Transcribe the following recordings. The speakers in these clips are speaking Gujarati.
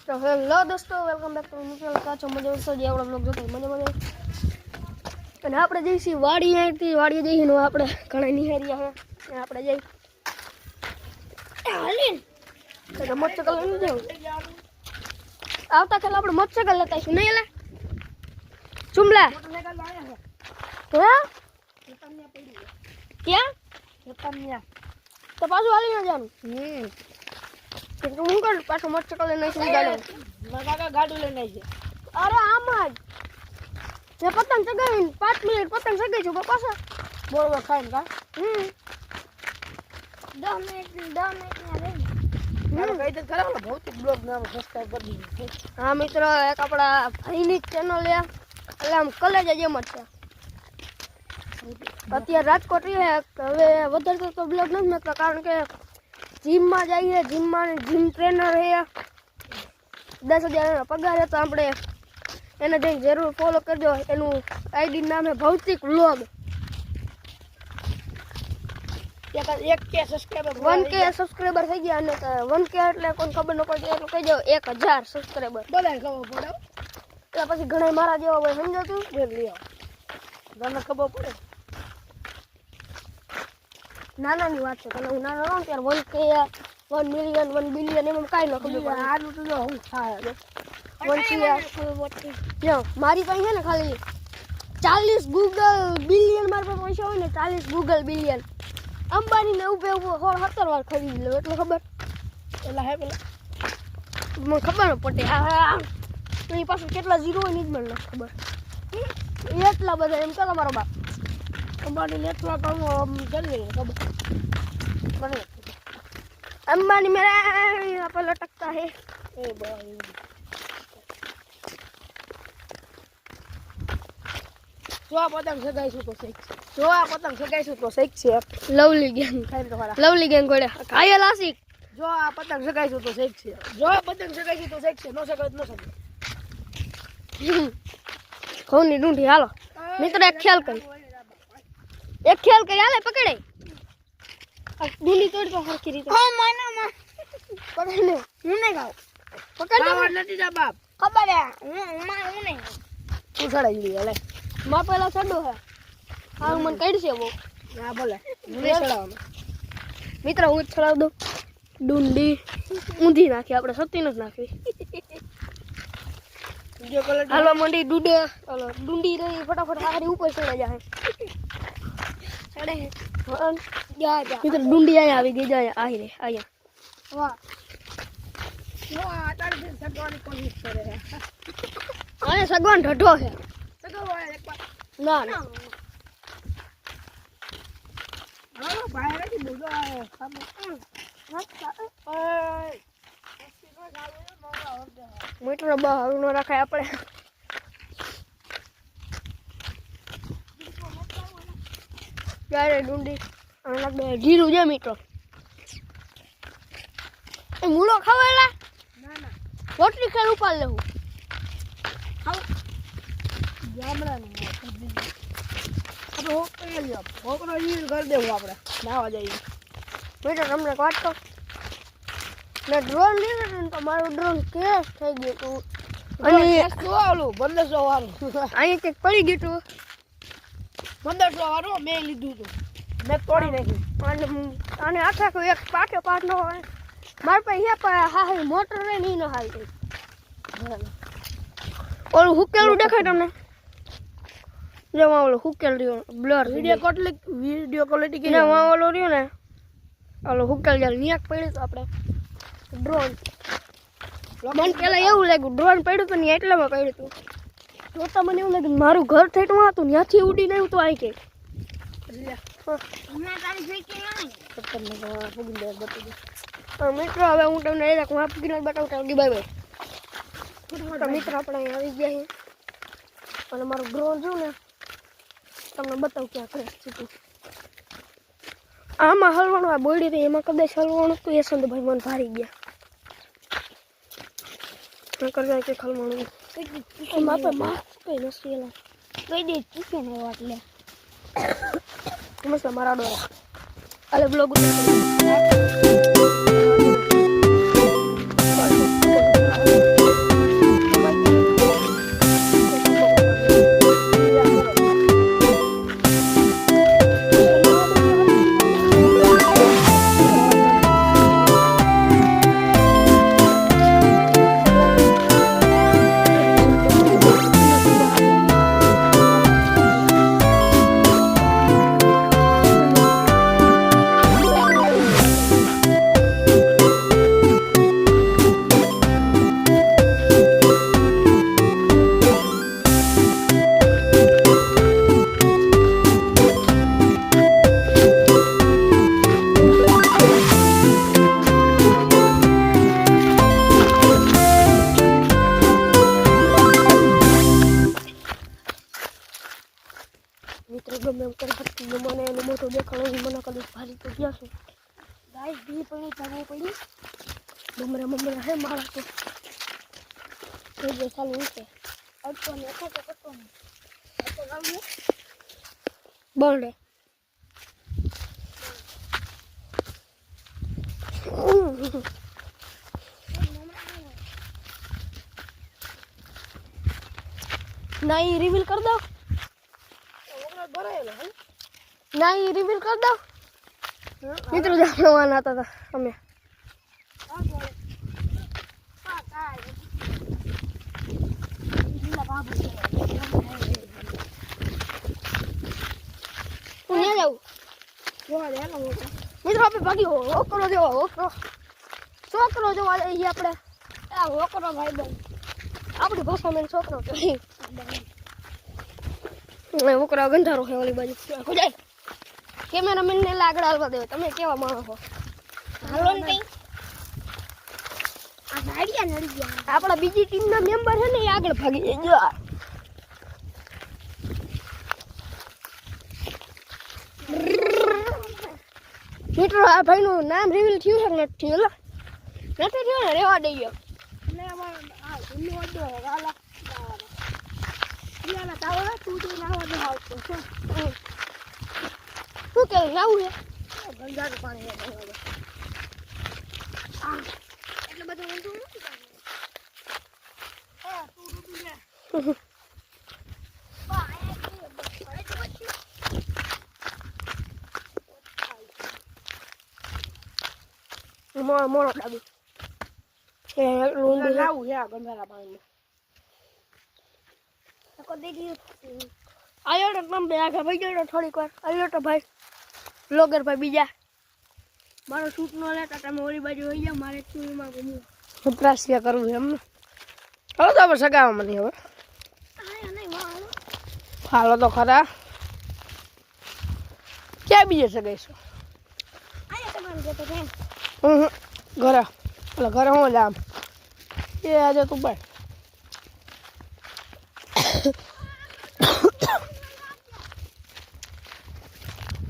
તો હેલો દોસ્તો, વેલકમ બેક ટુ મિત્ર કાચો મજા દોસ્તો જે આપણા બ્લોગ જોતા મજા અને આપણે જઈશું વાડી અહીંથી જઈને આપણે ઘણા નિહાર્યા છે આપણે જઈ હાલીન તો મોટરસાઇકલ લઈને જાવ આવતા કાલે આપણે મોટરસાઇકલ લેતા આવીશું નહીં એલા ચુમલા હે ક્યાં તો પાછું હાલીને જવાનું હું કર પાછું મોટરસાઇકલ લઈને આવીશું ગાડું લઈને આવી અરે આમ જ મેં પતંગ ચગાવીને 5 મિનિટ પતંગ ચગાવી છું પાછા બરોબર ખાઈને કા 10 મિનિટ ના રહી કઈ તો ખરા ભૌતિક બ્લોગ નામ સબસ્ક્રાઇબ કરી દીધું હા મિત્રો એક આપણા ભાઈની ચેનલ છે એટલે આમ કલેજ જેમ જ છે અત્યારે રાજકોટ રહે હવે વધારે તો બ્લોગ નથી મૂકતા કારણ કે જીમમાં જઈએ જીમમાં જીમ ટ્રેનર છે 10,000 પગાર હતો આપણે એને જઈને જરૂર ફોલો કરજો એનું આઈડી નામ છે ભૌતિક vlog 1K subscriber 1K subscriber થઈ ગયા અને 1K એટલે કોઈ ખબર ન પડે એટલું કહી દો 1000 સબસ્ક્રાઇબર બધાય ખબર પડે એટલે પછી ઘણા મારા જેવા હોય સમજો તું લ્યો તમને ખબર પડે નાનાની વાત છે તને હું નાનો રહું ત્યારે 1K 1 મિલિયન 1 બિલિયન એમ કાંઈ ન ખબર પડે આનું તો જો હું થાય 1K મારી પાસે છે ને ખાલી 40 ગૂગલ બિલિયન મારી પાસે પૈસા હોય ને 40 ગૂગલ બિલિયન અંબાણીને ઉભે 17 વાર ખરીદી લો એટલે ખબર પેલા હે પેલા મને ખબર ન પડે એની પાસે કેટલા ઝીરો હોય નહીં જ મને ખબર એટલા બધા એમ ચાલો મારો બાપ અંબાણી નેટવર્ક જલ્દી ખબર મને अंबानी मेरा पर लटकता है ए भाई जो आ पतंग सगाईશું તો શીખ છે लवली गैंग ખાઈ તો ખરા लवली गैंग गोड़े घायल आशिक જો આ પતંગ સગાઈશું તો શીખ છે જો આ પતંગ સગાઈશું તો શીખ છે નો સગાઈ તો નો સગાઈ खोनी ढूंढी हालो मित्र एक ख्याल कर हाले पकड़े ढूंढी तोड़ तो हर की ओ माना पकड़ ले હું નહીં ખાવ પકડ દે નથી જા બાપ ખબર હે હું નહીં તું ચડાઈ લી હાલે માં પેલા ચડો હે આ મને કઈડશે બહુ હા ભલે મને ચડાવવાનો મિત્ર હું જ ચડાવ દઉં ડુંડી ઊંધી નાખી આપણે સતી ન નાખવી વિડિયો કોલ હાલો મંડી ડુડે હાલો ડુંડી રહી ફટાફટ આખરી ઉપર ચડે જાય ચડે જા મિત્ર ડુંડી આયા આવી ગઈ જાય આહી રે આયા વાહ નો આ તારી સગવાની કોશિશ કરે હે આને સગવાન ઢઢો છે સગવાય એકવાર ના ના હાલો બહાર થી બોલો આયો સામે ઓય મીટર બહાર નો રખાય આપણે ત્યારે ડુંડી અને લાગે જીરું છે મીટર એ મૂળો ખવાયેલા ના ના રોટલી ખેર ઉપાડ લેવું ખાવ જામડાનું આપણે હોકરે લ્યો હોકરો ઈ કરી દેવું આપણે નાવા જઈએ મીટર તમને વાત કહું ને ડ્રોન લીધું ને તો મારું ડ્રોન ક્રેશ થઈ ગયું હતું અને શું આલું 1500 વાળું અહીંયા કંઈક પડી ગયું હતું 1500 વાળું મેં લીધું હતું મેં તોડી નાખ્યું અને આખા એક પાઠ નો હોય મારા પાસે હા મોટર રહે નહીં ન હાલતી ઓલું હુકેલું દેખાય તમને જેમાં ઓલું હુકેલ રહ્યું બ્લર વિડિયો ક્વોલિટી કે જેમાં ઓલું રહ્યું ને ઓલું હુકેલ જ્યારે નિયાક પડ્યું તો આપણે ડ્રોન મને પેલા એવું લાગ્યું ડ્રોન પડ્યું તો ત્યાં એટલામાં પડ્યું હતું જોતા મને એવું લાગ્યું મારું ઘર થઈટમાં હતું ત્યાંથી ઉડીને આવ્યું તો અહીં કે મિત્રો હવે હું તમને એ રાખું આપીને બતાવું બાય બાય મિત્ર આપણે અહીં આવી ગયા છે અને મારું ડ્રોન જોઉં ને તમને બતાવું ક્યાં કરે છે આમાં હલવાનું આ બોડી રહી એમાં કદાચ હલવાનું તો એ સંતભાઈ મને ભારી ગયા કરતા કે હલવાનું એમાં તો માસ્ક કઈ નથી એલા કઈ દે ચીકે ને એટલે મસ્ત મારા ડોરા અલે બ્લોગ ઉતાર તો દેખાડો મને કદી ભારી તો ગયા છું ગાઈસ બી પણ જવું પડી બમરા હે મારા તો જે ચાલુ છે અડતો ને ખાતો કરતો ને તો ગાવું બોલે नहीं रिवील कर दो नहीं रिवील कर दो मित्र जाना आता था हमें मित्र आप भागी हो करो जो छोकरो जो ये अपने करो भाई बहन अपनी भाषा में छोकरो वो करो गंधारो है वाली बाजू हो जाए कैमरामैन ने આગળ હાલવા દેવો તમે કેવા માણો છો હાલો ને કઈ આ ગાડીયા નડી ગયા આપણા બીજી ટીમ ના મેમ્બર છે ને એ આગળ ભાગી ગયા મિત્રો આ ભાઈનું નામ રિવીલ થયું છે નથી થયું નથી થયું ને રેવા દઈએ ને અમાર આ ગુલ્લો અડ્ડો ગાલા યાના તાવડા તું તો નાવા દે આવતો છે શું કે નાવું છે ગંગાનું પાણી છે આ એટલે બધું ઊંધું નથી હા તું રૂબી લે મોનો ડાબી એ લોંડું લાવું છે આ ગંગાના પાણીમાં કો દેખી આયો તો તમે બે આગળ ભાઈ ગયો થોડીક વાર આયો તો ભાઈ બ્લોગર ભાઈ બીજા મારો શૂટ નો લેતા તમે ઓલી બાજુ હોઈ જાવ મારે ચૂરીમાં ઘૂમવું ઉતરાસિયા કરવું છે એમ હવે તો આપણે સગાવા મને હવે હાલો તો ખરા ક્યાં બીજે સગાઈશું ઘરે એટલે ઘરે હું જામ એ આજે તું ભાઈ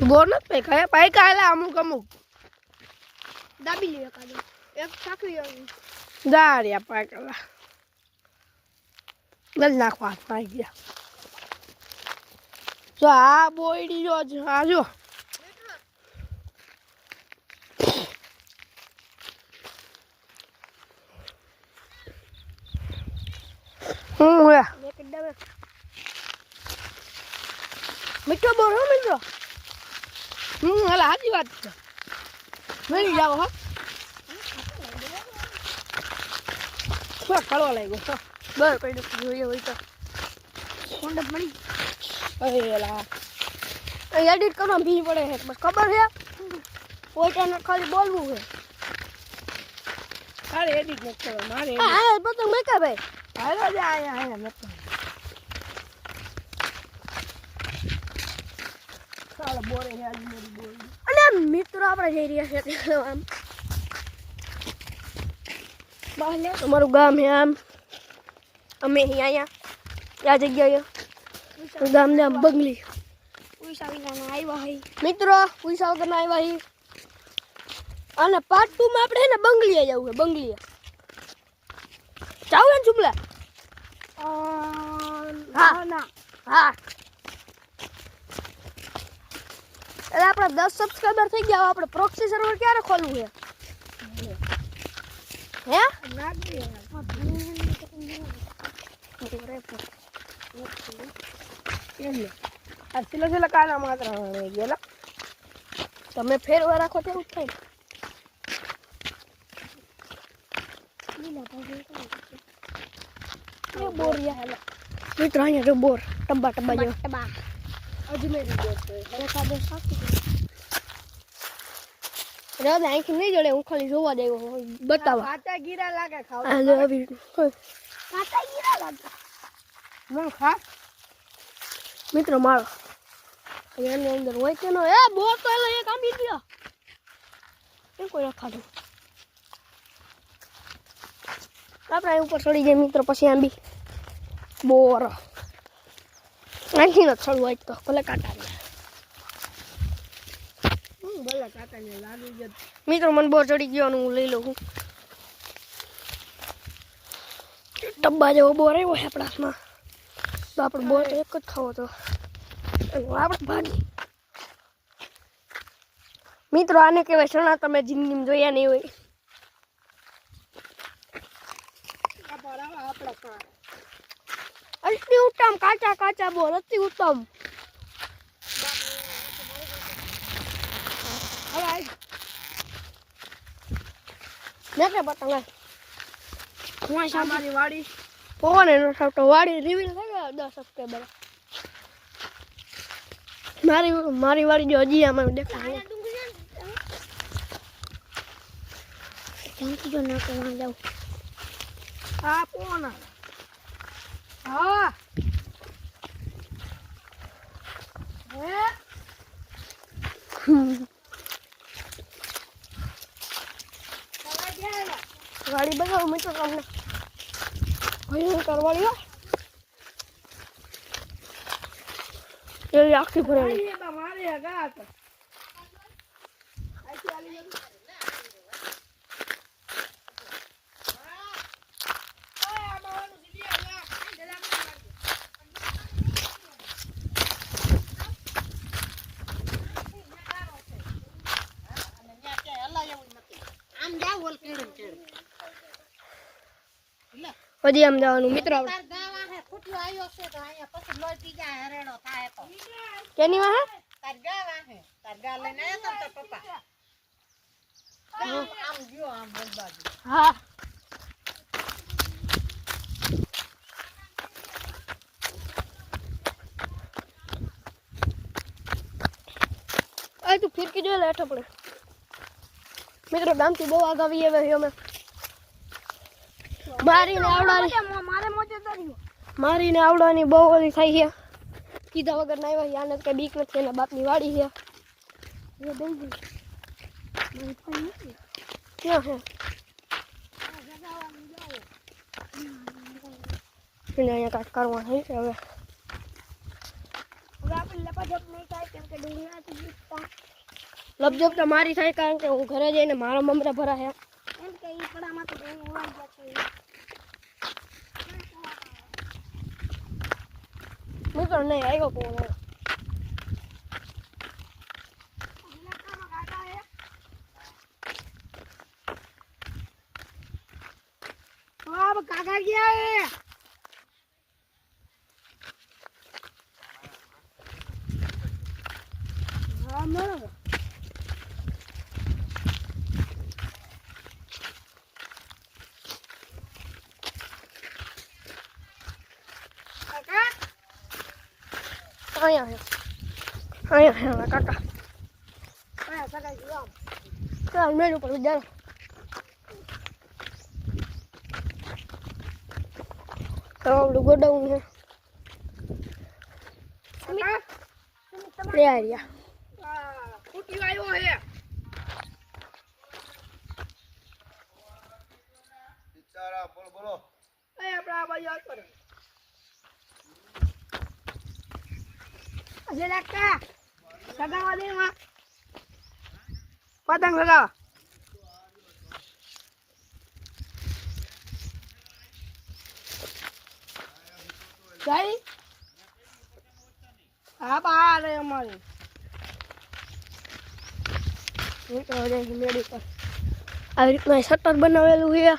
બોર નથી ભાઈ કયા પાયકા હાલે અમુક દાબી લે કાઢો એક સાકરી દારિયા પાયકા ગલ નાખવા હાથ પાઈ ગયા જો આ બોયડી જો આ જો મીઠો બોર હો મીઠો હાલા સાચી વાત છે મળી જાઓ હો કળવા લાગ્યો બર કઈ જોઈએ હોય તો કોન્ડપ મળી એલા એડિટ કરવા ભી પડે છે બસ ખબર છે પોતાને ખાલી બોલવું છે અરે એડિટ ન કરો મારે હા બધું મેકા ભાઈ હાલો જા આયા નથી ચાલો બોરે હે આજ મેરી બોલ અને મિત્રો આપણે જઈ રહ્યા છે આમ બહાને અમારું ગામ હે આમ અમે અહીંયા આ જગ્યાએ ગામ ને આમ બંગલી પૈસા વિના આવ્યા હઈ મિત્રો પૈસા વગર ના આવ્યા હઈ અને પાર્ટ 2 માં આપણે ને બંગલીએ જવું છે બંગલીએ જાવ ને ચુપલા હા ના હા એટલે આપણે 10 સબસ્ક્રાઇબર થઈ ગયા આપણે પ્રોક્સી સર્વર ક્યારે ખોલવું છે હે નાખ દે આ સિલા કાના માત્ર ગયેલા તમે ફેરવા રાખો તેવું થાય બોર મિત્રો અહીંયા જો બોર ટબ્બા ટબ્બા જેવા ટબ્બા અજમેરી બોર છે કાદો સાચી રાધા આંખી નહીં જોડે હું ખાલી જોવા દેવો બતાવા કાચા ગીરા લાગે ખાવા કાચા ગીરા લાગે હું ખા મિત્રો મારો એની અંદર હોય કે નો એ બોર તો એલો એક આંબી દયો એ કોઈ ખાધું આપણે ઉપર ચડી જાય મિત્રો પછી આંબી બોર આંખી ન ચડવું હોય તો ભલે કાંટા ઓલા કાકાને લાગી ગયો. મિત્રો મને બોર ચડી ગયો અને હું લઈ લઉં છું. ડબ્બા જેવો બોર આવ્યો છે આપણા હાથમાં. તો આપણે બોર તો એક જ ખાવો તો આપણે ભાગી. મિત્રો આને કહેવાય સણા, તમે જિંદગીમાં જોયા નહીં હોય. આપણા કાર અતિ ઉત્તમ કાચા કાચા બોર, અતિ ઉત્તમ. નાખે પતંગ હું સામારી વાડી પવન એનો સાવતો વાડી રિવીલ થઈ ગયા 10 સબસ્ક્રાઈબર. મારી વાડી જો હજી આમાં દેખાય. ક્યાંથી જો નાખે વાં જાઉં. હા કોણ હા વાડી બગાવું મિત્રો તમને ભયંકર વાડી હો. એવી આખી ભરેલી. મારે ગાત હજી આમ જવાનું મિત્ર આપણે. કેની વાહે હા આ તું ફિરકી જોઈ લે હેઠો પડે. મિત્રો ગામથી બહુ આગાવી આવે છે અમે. મારીને આવડવાની બહુ ઓલી થાય છે. કીધા વગર ના આવ્યા. આને કઈ બીક નથી, એના બાપની વાડી છે. ક્યાં છે એને અહીંયા કાંઈક કરવાનું છે હવે. લપજપ તો મારી થાય, કારણ કે હું ઘરે જઈને મારા મમરા ભરા છે. મિત્રો નહીં આવ્યો કોણ કાકા ગયા હા બરાબર અહીંયા છે કાકા. ચાલ મેળ ઉપર જાઓ. આવડું ગોડાઉન છે. રહ્યા ફૂટી આવ્યો હે બિચારા બોલો બોલો એ આપણા આ બાજુ આવતો રે અજે લાકા સગાવા દે માં પતંગ લગાવ જાય હા બહાર રે અમારે મેળી પર આવી રીતના શટર બનાવેલું છે.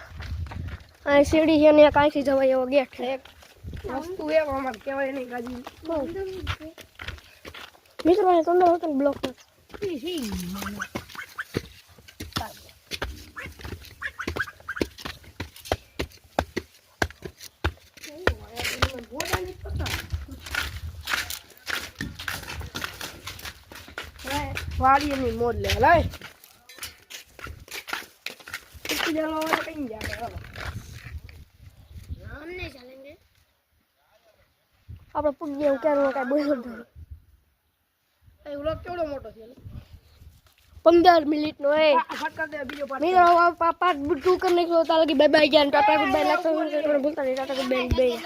અહીં સીડી છે ને એક અહીંથી જવાય એવો ગેટ છે. એક વસ્તુ એ અમારે કહેવાય નહીં ગાજી મિત્રો અહીં અંદર હતો ને બ્લોક વાડીની મોજ લે લાય કઈ જાય આપણે પૂગી એવું ક્યારે કાંઈ બોલ્યો નથી. એ વ્લોગ કેવડો મોટો છે 15 મિનિટનો એ ફટકા દે બીજો પાર્ટ મિત્રો પાર્ટ 2 કરી નાખ્યો. તારે બાય બાય ગયા ટાટા ગુડ બાય. લાગતો ભૂલતા નહીં. Tata good bye.